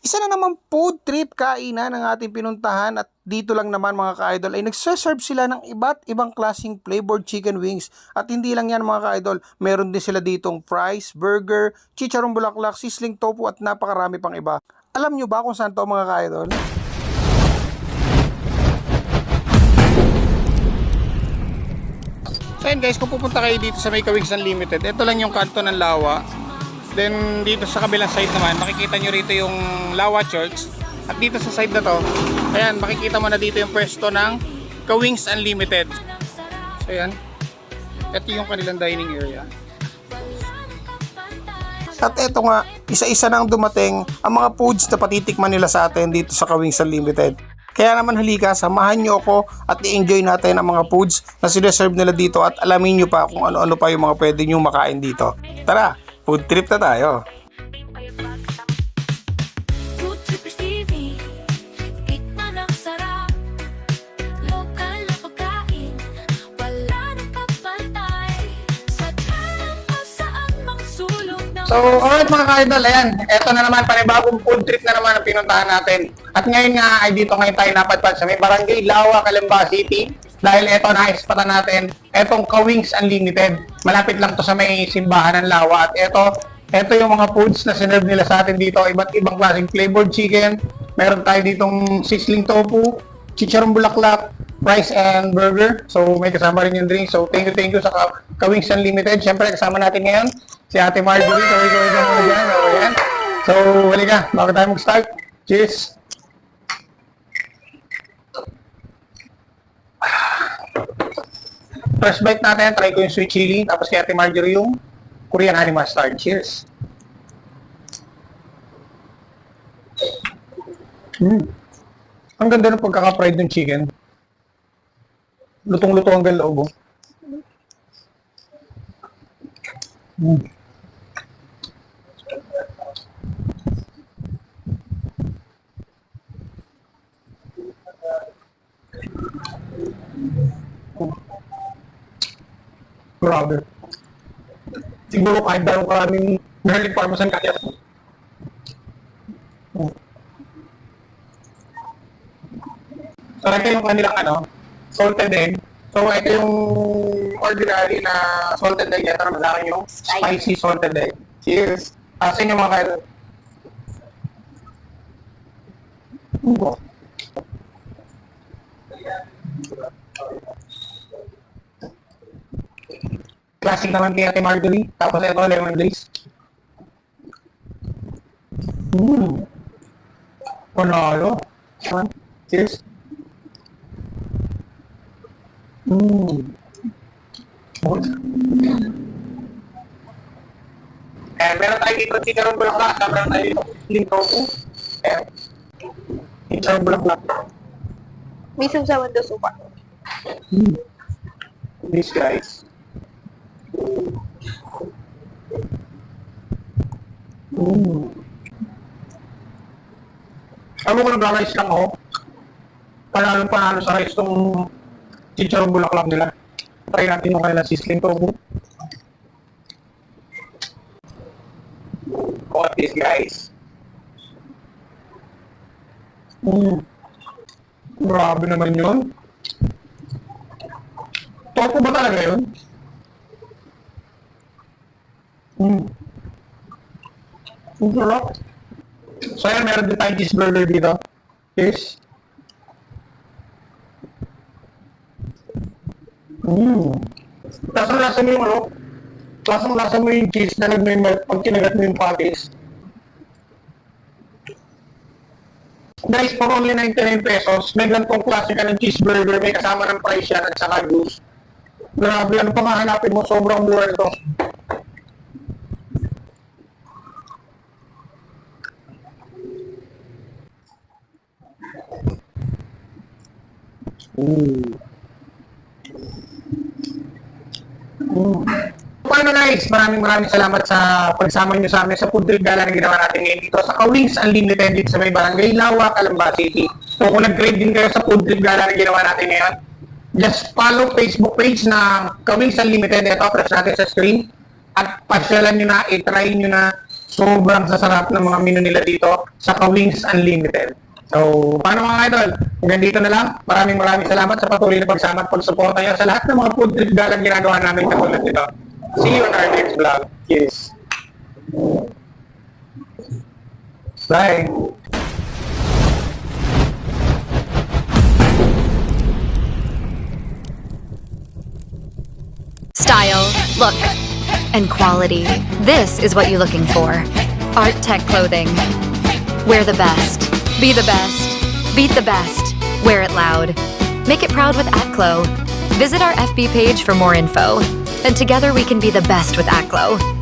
Isa na naman food trip kainan ng ating pinuntahan at dito lang naman mga ka-idol ay nagsaserve sila ng iba't ibang klaseng flavored chicken wings at hindi lang yan mga ka-idol, meron din sila ditong fries, burger, chicharong bulaklak, sizzling tofu at napakarami pang iba. Alam nyo ba kung saan to mga ka-idol? So yun guys, kung pupunta kayo dito sa Mega Wings Unlimited, ito lang yung kanto ng Lawa. Then dito sa kabilang side naman, makikita nyo rito yung Lawa Church. At dito sa side na to, ayan, makikita mo na dito yung pwesto ng Ka-Wings Unlimited. So ayan, ito yung kanilang dining area. At eto nga, isa-isa nang dumating ang mga foods na patitikman nila sa atin dito sa Ka-Wings Unlimited. Kaya naman halika, samahan nyo ako at i-enjoy natin ang mga foods na sineserve nila dito at alamin nyo pa kung ano-ano pa yung mga pwede nyo makain dito. Tara, food trip na tayo! So, alright mga ka-idol, ayan, eto na naman, panibagong food trip na naman ang pinuntahan natin. At ngayon nga ay dito ngayon tayo napadpad sa may barangay Lawa, Calamba City. Dahil eto na-expatan natin, etong Ka-Wings Unlimited. Malapit lang to sa may simbahan ng Lawa. At eto yung mga foods na sinerve nila sa atin dito, iba't ibang klaseng flavored chicken. Meron tayo ditong sizzling tofu, chicharong bulaklak, fries and burger. So may kasama rin yung drink. So thank you sa Ka-Wings Unlimited. Siyempre kasama natin ngayon si Ate Marjorie. So ikaw muna dyan. Ayan. So halika, bago tayo mag-start. Cheers! First bite natin, try ko yung sweet chili. Tapos kay Ate Marjorie yung Korean honey mustard. Cheers! Ang ganda ng pagkaka-fried ng chicken. Lutong-luto hanggang loob. Grabe. Siguro kahit daw karaming garlic parmesan kaya. So ito yung kanilang salted egg. So ito yung ordinary na salted egg. Ito naman sa akin yung spicy salted egg. Cheers! Asin yung mga kayo. Classic naman kay Ate Marjorie. Tapos ito, lemon glaze. Panalo. Cheers. Meron tayo dito chicharong bulaklak. Meron tayo dito sizzling tofu. Chicharong bulaklak. May sumsaman daw suka. These guys. Alam ko nag-rice lang ako. Panalo sa rice tong chicharong bulaklak nila. Try natin yung kailan sizzling tofu. What is guys? Grabe naman yun. Tofu ba talaga yun? Ang sarap. So ayan, meron din tayong cheeseburger dito. Cheers. Lasang-lasa mo yung lasang-lasa mo yung cheese na nagmimelt pag kinagat mo yung patties. Guys, for only 99 pesos, may gantong klase ka ng cheeseburger, may kasama ng fries yan at saka juice. Grabe, ano pa mahanapin mo? Sobrang mura ito. Paano guys, maraming salamat sa pagsama nyo sa amin sa food trip gala na ginawa natin ngayon dito sa Ka-Wings Unlimited dito sa may barangay Lawa, Calamba City. So kung nag-grade din kayo sa food trip gala na ginawa natin ngayon, just follow Facebook page na Ka-Wings Unlimited. Ito, press natin sa screen. At pasyalan nyo na, i-try nyo na Sobrang sasarap ng mga menu nila dito sa Wings Unlimited. So, paano mga idol? Hanggang dito na lang. Maraming salamat sa patuloy na pagsama at pagsuporta nyo sa lahat ng mga food trip galang ginagawa namin katulad nito. See you on our next vlog. Yes. Bye. Style, look, and quality. This is what you're looking for. Art Tech Clothing. Wear the best. Be the best. Beat the best. Wear it loud. Make it proud with Atclo. Visit our FB page for more info. And together we can be the best with Atclo.